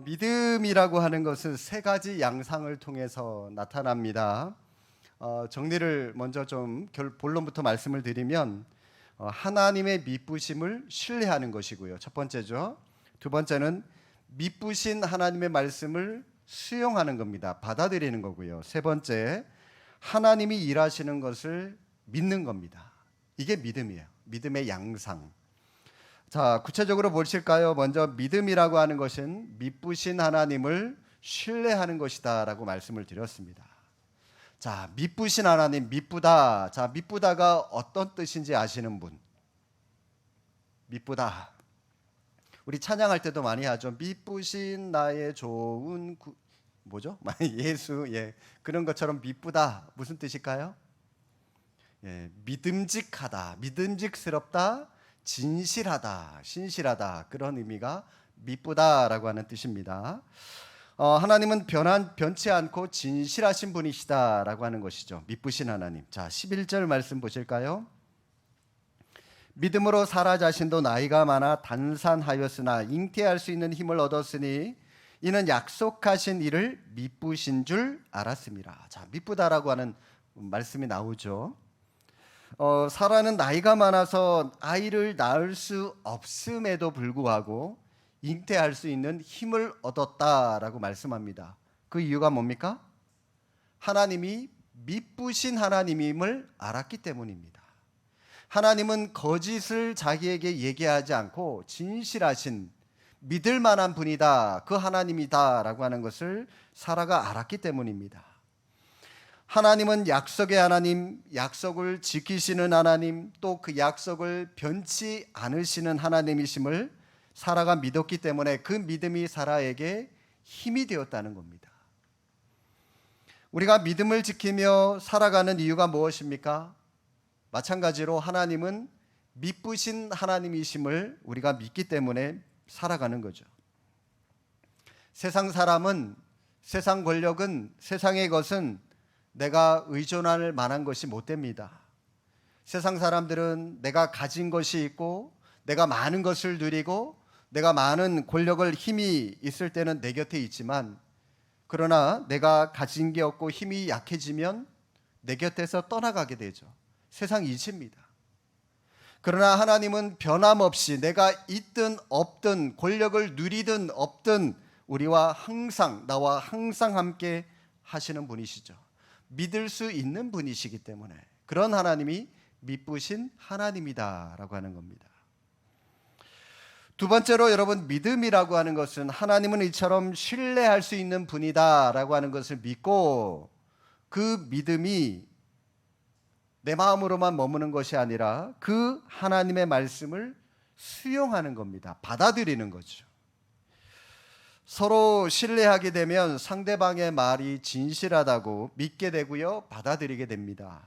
믿음이라고 하는 것은 세 가지 양상을 통해서 나타납니다. 정리를 먼저 좀 본론부터 말씀을 드리면 하나님의 미쁘심을 신뢰하는 것이고요. 첫 번째죠. 두 번째는 미쁘신 하나님의 말씀을 수용하는 겁니다. 받아들이는 거고요. 세 번째, 하나님이 일하시는 것을 믿는 겁니다. 이게 믿음이에요. 믿음의 양상. 자, 구체적으로 보실까요? 먼저 믿음이라고 하는 것은 미쁘신 하나님을 신뢰하는 것이다라고 말씀을 드렸습니다. 자, 미쁘신 하나님, 미쁘다. 자, 미쁘다가 어떤 뜻인지 아시는 분? 미쁘다. 우리 찬양할 때도 많이 하죠. 미쁘신 나의 좋은 뭐죠? 예수. 예. 그런 것처럼 미쁘다. 무슨 뜻일까요? 예, 믿음직하다. 믿음직스럽다. 진실하다, 신실하다, 그런 의미가 미쁘다라고 하는 뜻입니다. 하나님은 변치 않고 진실하신 분이시다라고 하는 것이죠. 미쁘신 하나님. 자, 11절 말씀 보실까요? 믿음으로 사라 자신도 나이가 많아 단산하였으나 잉태할 수 있는 힘을 얻었으니 이는 약속하신 이를 미쁘신 줄 알았습니다. 자, 미쁘다라고 하는 말씀이 나오죠. 사라는 나이가 많아서 아이를 낳을 수 없음에도 불구하고 잉태할 수 있는 힘을 얻었다라고 말씀합니다. 그 이유가 뭡니까? 하나님이 미쁘신 하나님임을 알았기 때문입니다. 하나님은 거짓을 자기에게 얘기하지 않고 진실하신 믿을 만한 분이다, 그 하나님이다라고 하는 것을 사라가 알았기 때문입니다. 하나님은 약속의 하나님, 약속을 지키시는 하나님, 또 그 약속을 변치 않으시는 하나님이심을 사라가 믿었기 때문에 그 믿음이 사라에게 힘이 되었다는 겁니다. 우리가 믿음을 지키며 살아가는 이유가 무엇입니까? 마찬가지로 하나님은 미쁘신 하나님이심을 우리가 믿기 때문에 살아가는 거죠. 세상 사람은, 세상 권력은, 세상의 것은 내가 의존할 만한 것이 못 됩니다. 세상 사람들은 내가 가진 것이 있고 내가 많은 것을 누리고 내가 많은 권력을 힘이 있을 때는 내 곁에 있지만, 그러나 내가 가진 게 없고 힘이 약해지면 내 곁에서 떠나가게 되죠. 세상 이치입니다. 그러나 하나님은 변함없이 내가 있든 없든 권력을 누리든 없든 우리와 항상, 나와 항상 함께 하시는 분이시죠. 믿을 수 있는 분이시기 때문에 그런 하나님이 미쁘신 하나님이다라고 하는 겁니다. 두 번째로 여러분, 믿음이라고 하는 것은 하나님은 이처럼 신뢰할 수 있는 분이다라고 하는 것을 믿고 그 믿음이 내 마음으로만 머무는 것이 아니라 그 하나님의 말씀을 수용하는 겁니다. 받아들이는 거죠. 서로 신뢰하게 되면 상대방의 말이 진실하다고 믿게 되고요, 받아들이게 됩니다.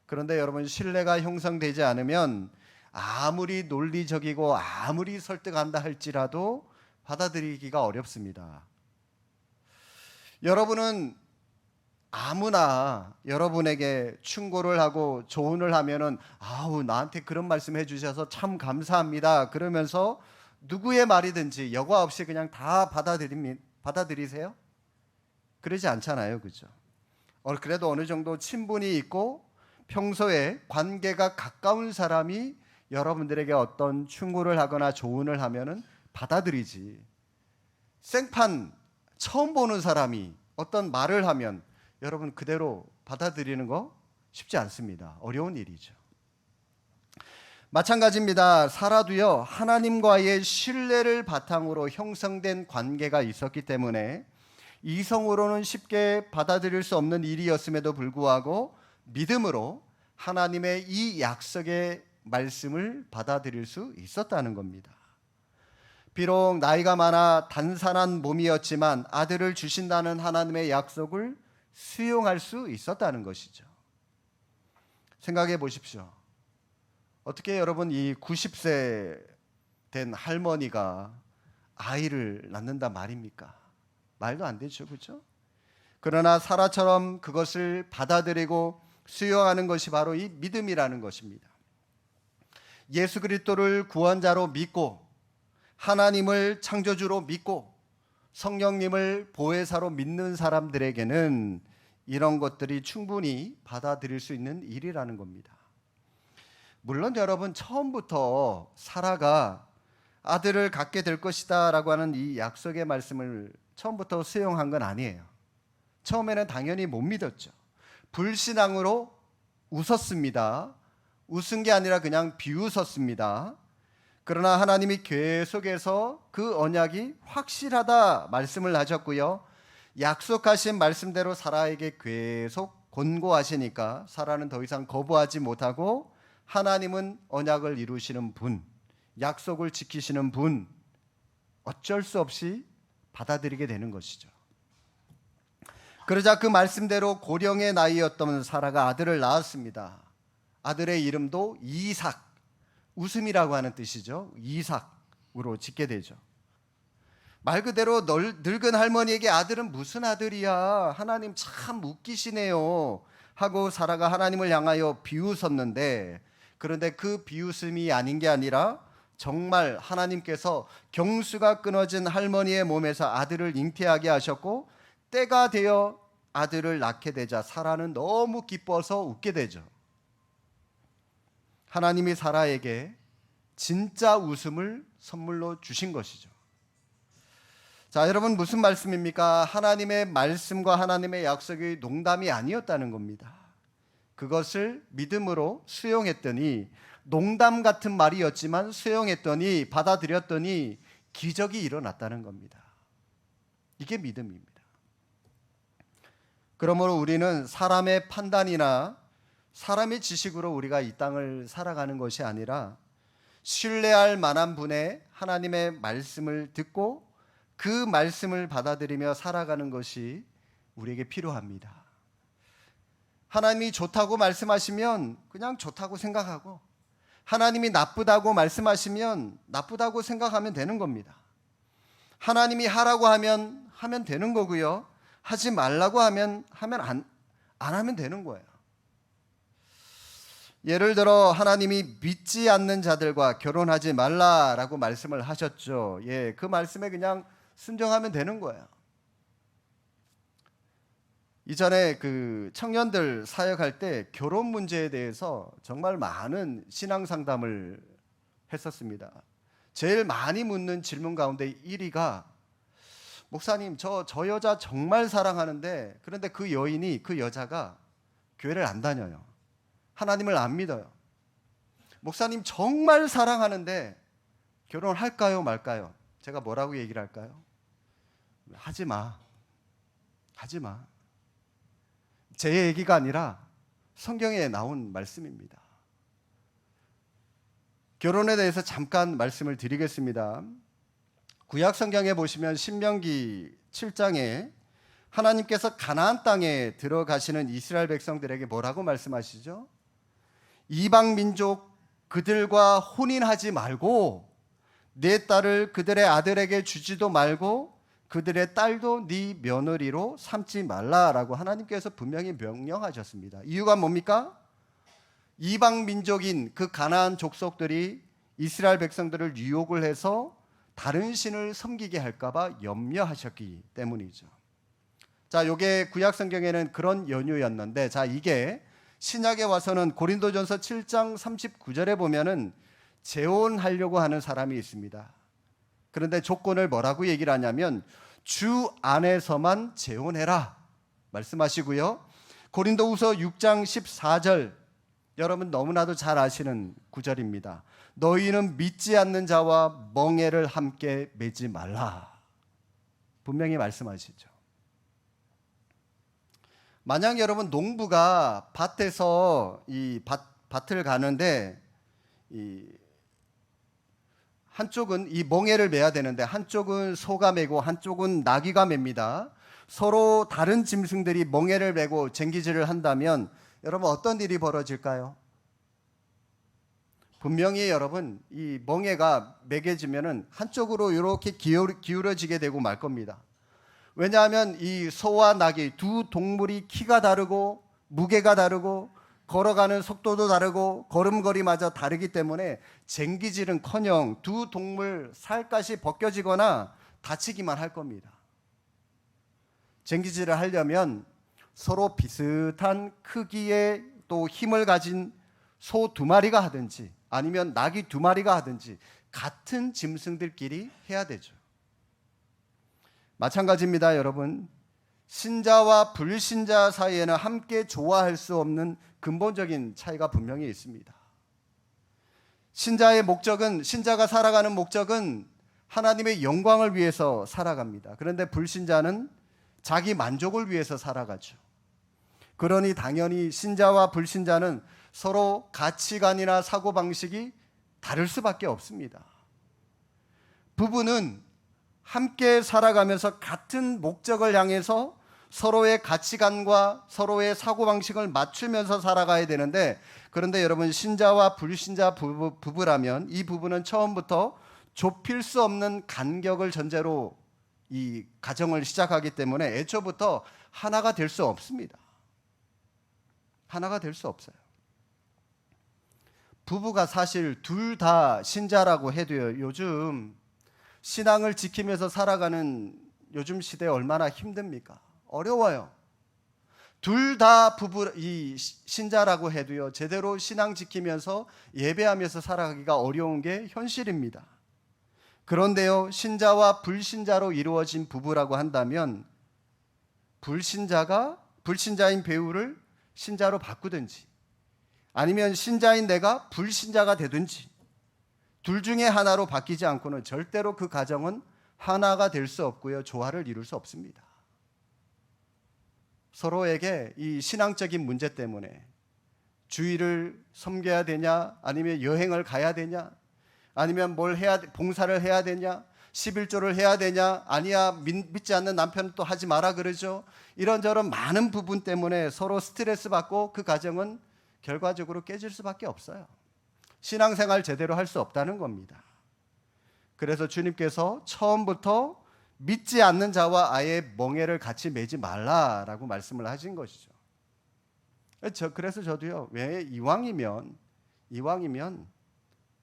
그런데 여러분, 신뢰가 형성되지 않으면 아무리 논리적이고 아무리 설득한다 할지라도 받아들이기가 어렵습니다. 여러분은 아무나 여러분에게 충고를 하고 조언을 하면은 아우, 나한테 그런 말씀 해주셔서 참 감사합니다 그러면서 누구의 말이든지 여과 없이 그냥 다 받아들이세요? 그러지 않잖아요, 그죠? 그래도 어느 정도 친분이 있고 평소에 관계가 가까운 사람이 여러분들에게 어떤 충고를 하거나 조언을 하면은 받아들이지. 생판 처음 보는 사람이 어떤 말을 하면 여러분 그대로 받아들이는 거 쉽지 않습니다. 어려운 일이죠. 마찬가지입니다. 사라도요, 하나님과의 신뢰를 바탕으로 형성된 관계가 있었기 때문에 이성으로는 쉽게 받아들일 수 없는 일이었음에도 불구하고 믿음으로 하나님의 이 약속의 말씀을 받아들일 수 있었다는 겁니다. 비록 나이가 많아 단산한 몸이었지만 아들을 주신다는 하나님의 약속을 수용할 수 있었다는 것이죠. 생각해 보십시오. 어떻게 여러분, 이 90세 된 할머니가 아이를 낳는단 말입니까? 말도 안 되죠, 그렇죠? 그러나 사라처럼 그것을 받아들이고 수용하는 것이 바로 이 믿음이라는 것입니다. 예수 그리스도를 구원자로 믿고 하나님을 창조주로 믿고 성령님을 보혜사로 믿는 사람들에게는 이런 것들이 충분히 받아들일 수 있는 일이라는 겁니다. 물론 여러분, 처음부터 사라가 아들을 갖게 될 것이다 라고 하는 이 약속의 말씀을 처음부터 수용한 건 아니에요. 처음에는 당연히 못 믿었죠. 불신앙으로 웃었습니다. 웃은 게 아니라 그냥 비웃었습니다. 그러나 하나님이 계속해서 그 언약이 확실하다 말씀을 하셨고요. 약속하신 말씀대로 사라에게 계속 권고하시니까 사라는 더 이상 거부하지 못하고, 하나님은 언약을 이루시는 분, 약속을 지키시는 분, 어쩔 수 없이 받아들이게 되는 것이죠. 그러자 그 말씀대로 고령의 나이였던 사라가 아들을 낳았습니다. 아들의 이름도 이삭, 웃음이라고 하는 뜻이죠. 이삭으로 짓게 되죠. 말 그대로 늙은 할머니에게 아들은 무슨 아들이야, 하나님 참 웃기시네요 하고 사라가 하나님을 향하여 비웃었는데, 그런데 그 비웃음이 아닌 게 아니라 정말 하나님께서 경수가 끊어진 할머니의 몸에서 아들을 잉태하게 하셨고, 때가 되어 아들을 낳게 되자 사라는 너무 기뻐서 웃게 되죠. 하나님이 사라에게 진짜 웃음을 선물로 주신 것이죠. 자, 여러분, 무슨 말씀입니까? 하나님의 말씀과 하나님의 약속이 농담이 아니었다는 겁니다. 그것을 믿음으로 수용했더니, 농담 같은 말이었지만 수용했더니, 받아들였더니 기적이 일어났다는 겁니다. 이게 믿음입니다. 그러므로 우리는 사람의 판단이나 사람의 지식으로 우리가 이 땅을 살아가는 것이 아니라 신뢰할 만한 분의 하나님의 말씀을 듣고 그 말씀을 받아들이며 살아가는 것이 우리에게 필요합니다. 하나님이 좋다고 말씀하시면 그냥 좋다고 생각하고, 하나님이 나쁘다고 말씀하시면 나쁘다고 생각하면 되는 겁니다. 하나님이 하라고 하면 되는 거고요. 하지 말라고 하면 안 하면 되는 거예요. 예를 들어 하나님이 믿지 않는 자들과 결혼하지 말라라고 말씀을 하셨죠. 그 말씀에 그냥 순종하면 되는 거예요. 이전에 그 청년들 사역할 때 결혼 문제에 대해서 정말 많은 신앙 상담을 했었습니다. 제일 많이 묻는 질문 가운데 1위가, 목사님, 저 여자 정말 사랑하는데, 그런데 그 여인이, 그 여자가 교회를 안 다녀요. 하나님을 안 믿어요. 목사님, 정말 사랑하는데 결혼할까요 말까요? 제가 뭐라고 얘기를 할까요? 하지 마. 제 얘기가 아니라 성경에 나온 말씀입니다. 결혼에 대해서 잠깐 말씀을 드리겠습니다. 구약 성경에 보시면 신명기 7장에 하나님께서 가나안 땅에 들어가시는 이스라엘 백성들에게 뭐라고 말씀하시죠? 이방 민족 그들과 혼인하지 말고, 내 딸을 그들의 아들에게 주지도 말고 그들의 딸도 네 며느리로 삼지 말라라고 하나님께서 분명히 명령하셨습니다. 이유가 뭡니까? 이방 민족인 그 가나안 족속들이 이스라엘 백성들을 유혹을 해서 다른 신을 섬기게 할까 봐 염려하셨기 때문이죠. 자, 요게 구약 성경에는 그런 연유였는데, 자, 이게 신약에 와서는 고린도전서 7장 39절에 보면은 재혼하려고 하는 사람이 있습니다. 그런데 조건을 뭐라고 얘기를 하냐면 주 안에서만 재혼해라 말씀하시고요. 고린도후서 6장 14절, 여러분 너무나도 잘 아시는 구절입니다. 너희는 믿지 않는 자와 멍에를 함께 매지 말라, 분명히 말씀하시죠. 만약 여러분 농부가 밭에서 이 밭을 가는데, 이 한쪽은 이 멍에를 매야 되는데 한쪽은 소가 매고 한쪽은 나귀가 맵니다. 서로 다른 짐승들이 멍에를 매고 쟁기질을 한다면 여러분 어떤 일이 벌어질까요? 분명히 여러분 이 멍에가 매겨지면은 한쪽으로 이렇게 기울어지게 되고 말 겁니다. 왜냐하면 이 소와 나귀 두 동물이 키가 다르고 무게가 다르고 걸어가는 속도도 다르고 걸음걸이마저 다르기 때문에 쟁기질은커녕 두 동물 살갗이 벗겨지거나 다치기만 할 겁니다. 쟁기질을 하려면 서로 비슷한 크기의 또 힘을 가진 소 2마리가 하든지 아니면 낙이 2마리가 하든지 같은 짐승들끼리 해야 되죠. 마찬가지입니다, 여러분. 신자와 불신자 사이에는 함께 좋아할 수 없는 근본적인 차이가 분명히 있습니다. 신자가 살아가는 목적은 하나님의 영광을 위해서 살아갑니다. 그런데 불신자는 자기 만족을 위해서 살아가죠. 그러니 당연히 신자와 불신자는 서로 가치관이나 사고방식이 다를 수밖에 없습니다. 부부는 함께 살아가면서 같은 목적을 향해서 서로의 가치관과 서로의 사고방식을 맞추면서 살아가야 되는데, 그런데 여러분, 신자와 불신자 부부라면 이 부부는 처음부터 좁힐 수 없는 간격을 전제로 이 가정을 시작하기 때문에 애초부터 하나가 될 수 없습니다. 하나가 될 수 없어요. 부부가 사실 둘 다 신자라고 해도요, 요즘 신앙을 지키면서 살아가는 요즘 시대에 얼마나 힘듭니까? 어려워요. 둘 다 신자라고 해도요, 제대로 신앙 지키면서 예배하면서 살아가기가 어려운 게 현실입니다. 그런데요, 신자와 불신자로 이루어진 부부라고 한다면 불신자인 배우를 신자로 바꾸든지 아니면 신자인 내가 불신자가 되든지 둘 중에 하나로 바뀌지 않고는 절대로 그 가정은 하나가 될 수 없고요, 조화를 이룰 수 없습니다. 서로에게 이 신앙적인 문제 때문에 주일을 섬겨야 되냐, 아니면 여행을 가야 되냐, 아니면 봉사를 해야 되냐, 11조를 해야 되냐, 아니야 믿지 않는 남편은 또 하지 마라 그러죠. 이런저런 많은 부분 때문에 서로 스트레스 받고 그 가정은 결과적으로 깨질 수밖에 없어요. 신앙생활 제대로 할 수 없다는 겁니다. 그래서 주님께서 처음부터 믿지 않는 자와 아예 멍에를 같이 매지 말라라고 말씀을 하신 것이죠. 그래서 저도요, 왜 이왕이면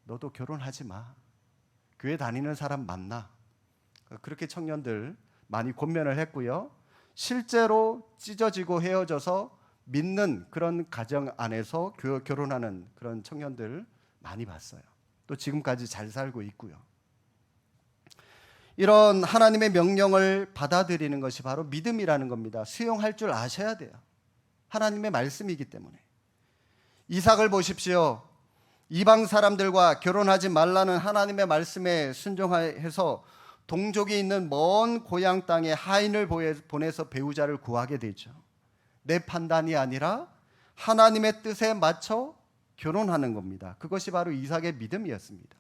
너도 결혼하지 마. 교회 다니는 사람 만나. 그렇게 청년들 많이 권면을 했고요. 실제로 찢어지고 헤어져서 믿는 그런 가정 안에서 결혼하는 그런 청년들 많이 봤어요. 또 지금까지 잘 살고 있고요. 이런 하나님의 명령을 받아들이는 것이 바로 믿음이라는 겁니다. 수용할 줄 아셔야 돼요. 하나님의 말씀이기 때문에. 이삭을 보십시오. 이방 사람들과 결혼하지 말라는 하나님의 말씀에 순종해서 동족이 있는 먼 고향 땅에 하인을 보내서 배우자를 구하게 되죠. 내 판단이 아니라 하나님의 뜻에 맞춰 결혼하는 겁니다. 그것이 바로 이삭의 믿음이었습니다.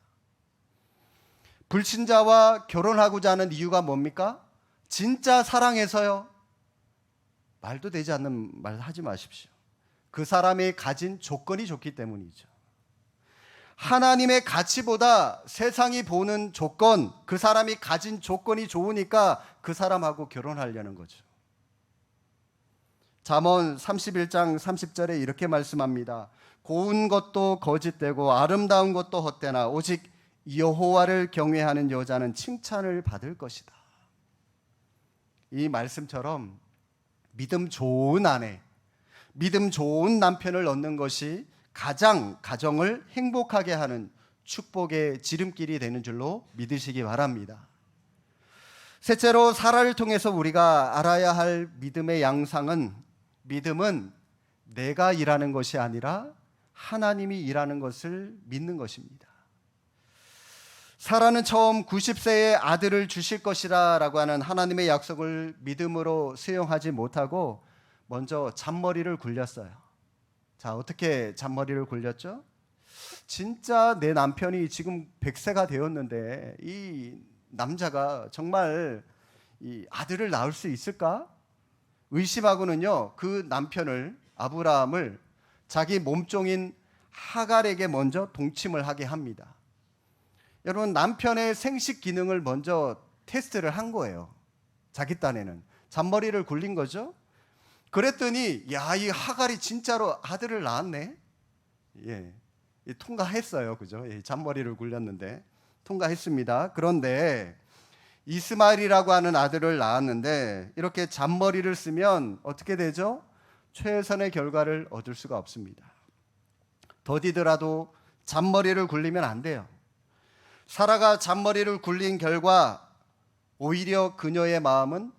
불신자와 결혼하고자 하는 이유가 뭡니까? 진짜 사랑해서요. 말도 되지 않는 말 하지 마십시오. 그 사람이 가진 조건이 좋기 때문이죠. 하나님의 가치보다 세상이 보는 조건, 그 사람이 가진 조건이 좋으니까 그 사람하고 결혼하려는 거죠. 잠언 31장 30절에 이렇게 말씀합니다. 고운 것도 거짓되고 아름다운 것도 헛되나 오직 여호와를 경외하는 여자는 칭찬을 받을 것이다. 이 말씀처럼 믿음 좋은 아내, 믿음 좋은 남편을 얻는 것이 가장 가정을 행복하게 하는 축복의 지름길이 되는 줄로 믿으시기 바랍니다. 셋째로 사라를 통해서 우리가 알아야 할 믿음의 양상은, 믿음은 내가 일하는 것이 아니라 하나님이 일하는 것을 믿는 것입니다. 사라는 처음 90세의 아들을 주실 것이라 라고 하는 하나님의 약속을 믿음으로 수용하지 못하고 먼저 잔머리를 굴렸어요. 자, 어떻게 잔머리를 굴렸죠? 진짜 내 남편이 지금 100세가 되었는데 이 남자가 정말 이 아들을 낳을 수 있을까? 의심하고는요, 그 남편을, 아브라함을 자기 몸종인 하갈에게 먼저 동침을 하게 합니다. 여러분, 남편의 생식 기능을 먼저 테스트를 한 거예요. 자기 딴에는 잔머리를 굴린 거죠. 그랬더니 야, 이 하갈이 진짜로 아들을 낳았네. 예, 통과했어요, 그죠? 예, 잔머리를 굴렸는데 통과했습니다. 그런데 이스마엘이라고 하는 아들을 낳았는데 이렇게 잔머리를 쓰면 어떻게 되죠? 최선의 결과를 얻을 수가 없습니다. 더디더라도 잔머리를 굴리면 안 돼요. 사라가 잔머리를 굴린 결과 오히려 그녀의 마음은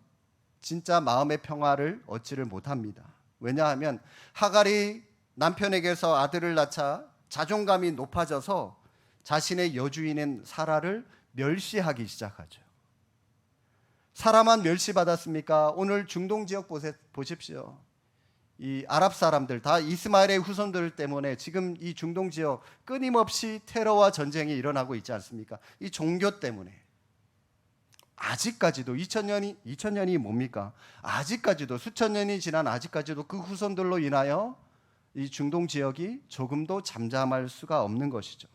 진짜 마음의 평화를 얻지를 못합니다. 왜냐하면 하갈이 남편에게서 아들을 낳자 자존감이 높아져서 자신의 여주인인 사라를 멸시하기 시작하죠. 사라만 멸시받았습니까? 오늘 중동 지역 보십시오. 이 아랍 사람들 다 이스마엘의 후손들 때문에 지금 이 중동 지역 끊임없이 테러와 전쟁이 일어나고 있지 않습니까? 이 종교 때문에. 아직까지도 2000년이 뭡니까? 아직까지도 수천 년이 지난 아직까지도 그 후손들로 인하여 이 중동 지역이 조금도 잠잠할 수가 없는 것이죠.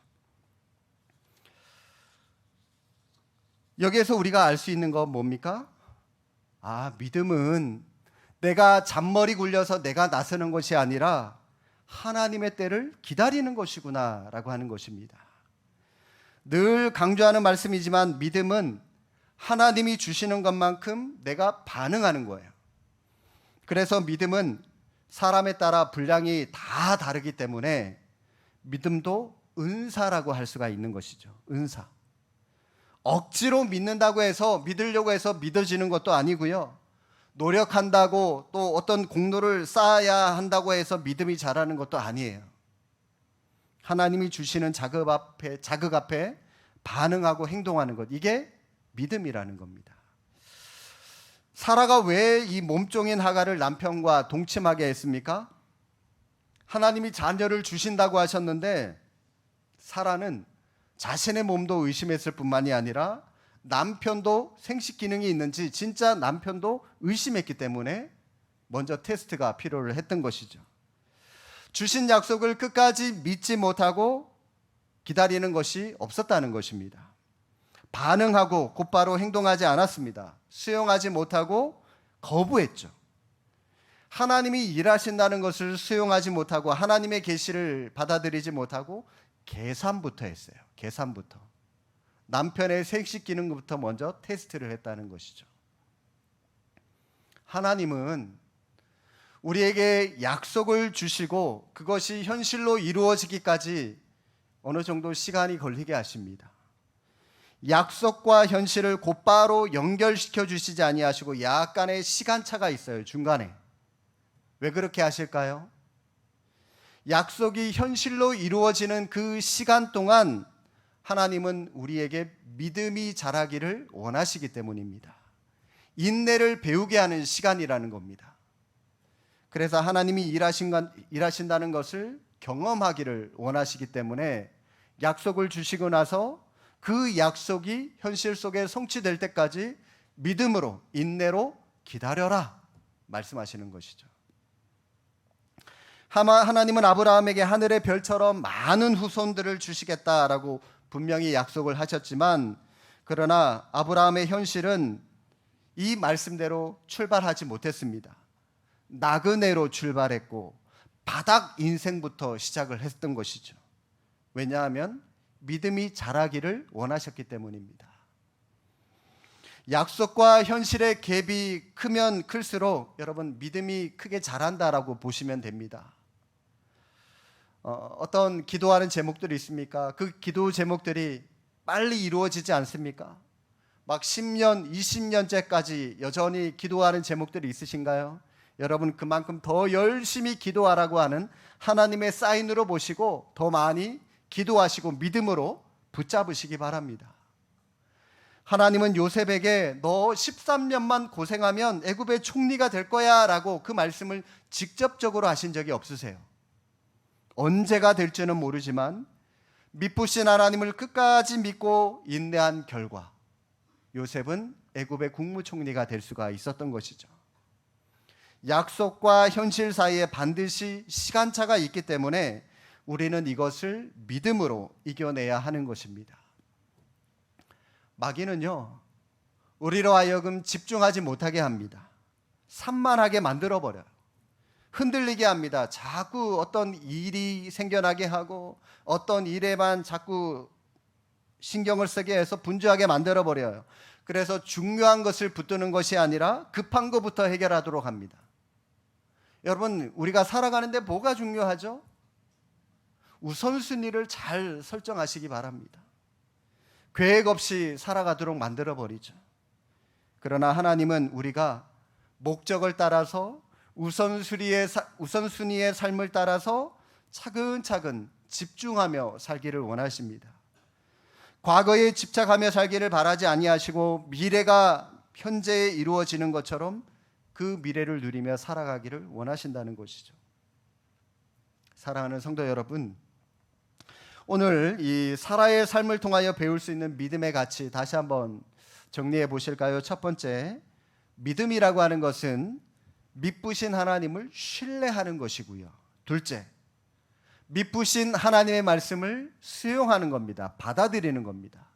여기에서 우리가 알 수 있는 건 뭡니까? 믿음은 내가 잔머리 굴려서 내가 나서는 것이 아니라 하나님의 때를 기다리는 것이구나 라고 하는 것입니다. 늘 강조하는 말씀이지만 믿음은 하나님이 주시는 것만큼 내가 반응하는 거예요. 그래서 믿음은 사람에 따라 분량이 다 다르기 때문에 믿음도 은사라고 할 수가 있는 것이죠. 은사. 억지로 믿는다고 해서 믿으려고 해서 믿어지는 것도 아니고요. 노력한다고 또 어떤 공로를 쌓아야 한다고 해서 믿음이 자라는 것도 아니에요. 하나님이 주시는 자극 앞에 반응하고 행동하는 것, 이게 믿음이라는 겁니다. 사라가 왜 이 몸종인 하갈을 남편과 동침하게 했습니까? 하나님이 자녀를 주신다고 하셨는데 사라는 자신의 몸도 의심했을 뿐만이 아니라 남편도 생식 기능이 있는지 진짜 남편도 의심했기 때문에 먼저 테스트가 필요를 했던 것이죠. 주신 약속을 끝까지 믿지 못하고 기다리는 것이 없었다는 것입니다. 반응하고 곧바로 행동하지 않았습니다. 수용하지 못하고 거부했죠. 하나님이 일하신다는 것을 수용하지 못하고 하나님의 계시를 받아들이지 못하고 계산부터 했어요. 계산부터. 남편의 생식 기능부터 먼저 테스트를 했다는 것이죠. 하나님은 우리에게 약속을 주시고 그것이 현실로 이루어지기까지 어느 정도 시간이 걸리게 하십니다. 약속과 현실을 곧바로 연결시켜 주시지 아니하시고 약간의 시간차가 있어요. 중간에. 왜 그렇게 하실까요? 약속이 현실로 이루어지는 그 시간 동안 하나님은 우리에게 믿음이 자라기를 원하시기 때문입니다. 인내를 배우게 하는 시간이라는 겁니다. 그래서 하나님이 일하신다는 것을 경험하기를 원하시기 때문에 약속을 주시고 나서 그 약속이 현실 속에 성취될 때까지 믿음으로, 인내로 기다려라 말씀하시는 것이죠. 하나님은 아브라함에게 하늘의 별처럼 많은 후손들을 주시겠다라고 분명히 약속을 하셨지만, 그러나 아브라함의 현실은 이 말씀대로 출발하지 못했습니다. 나그네로 출발했고 바닥 인생부터 시작을 했던 것이죠. 왜냐하면 믿음이 자라기를 원하셨기 때문입니다. 약속과 현실의 갭이 크면 클수록 여러분 믿음이 크게 자란다라고 보시면 됩니다. 어떤 기도하는 제목들이 있습니까? 그 기도 제목들이 빨리 이루어지지 않습니까? 막 10년, 20년째까지 여전히 기도하는 제목들이 있으신가요? 여러분 그만큼 더 열심히 기도하라고 하는 하나님의 사인으로 보시고 더 많이 기도하시고 믿음으로 붙잡으시기 바랍니다. 하나님은 요셉에게 너 13년만 고생하면 애굽의 총리가 될 거야 라고 그 말씀을 직접적으로 하신 적이 없으세요. 언제가 될지는 모르지만 믿으신 하나님을 끝까지 믿고 인내한 결과 요셉은 애굽의 국무총리가 될 수가 있었던 것이죠. 약속과 현실 사이에 반드시 시간차가 있기 때문에 우리는 이것을 믿음으로 이겨내야 하는 것입니다. 마귀는요, 우리로 하여금 집중하지 못하게 합니다. 산만하게 만들어버려요. 흔들리게 합니다. 자꾸 어떤 일이 생겨나게 하고 어떤 일에만 자꾸 신경을 쓰게 해서 분주하게 만들어버려요. 그래서 중요한 것을 붙드는 것이 아니라 급한 것부터 해결하도록 합니다. 여러분, 우리가 살아가는데 뭐가 중요하죠? 우선순위를 잘 설정하시기 바랍니다. 계획 없이 살아가도록 만들어 버리죠. 그러나 하나님은 우리가 목적을 따라서 우선순위의 삶을 따라서 차근차근 집중하며 살기를 원하십니다. 과거에 집착하며 살기를 바라지 아니하시고 미래가 현재에 이루어지는 것처럼 그 미래를 누리며 살아가기를 원하신다는 것이죠. 사랑하는 성도 여러분, 오늘 이 사라의 삶을 통하여 배울 수 있는 믿음의 가치 다시 한번 정리해 보실까요? 첫 번째, 믿음이라고 하는 것은 믿부신 하나님을 신뢰하는 것이고요. 둘째, 믿부신 하나님의 말씀을 수용하는 겁니다. 받아들이는 겁니다.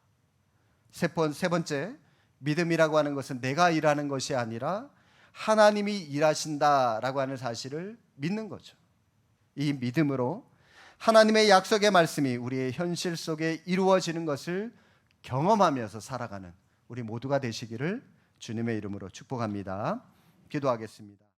세 번째, 믿음이라고 하는 것은 내가 일하는 것이 아니라 하나님이 일하신다라고 하는 사실을 믿는 거죠. 이 믿음으로 하나님의 약속의 말씀이 우리의 현실 속에 이루어지는 것을 경험하면서 살아가는 우리 모두가 되시기를 주님의 이름으로 축복합니다. 기도하겠습니다.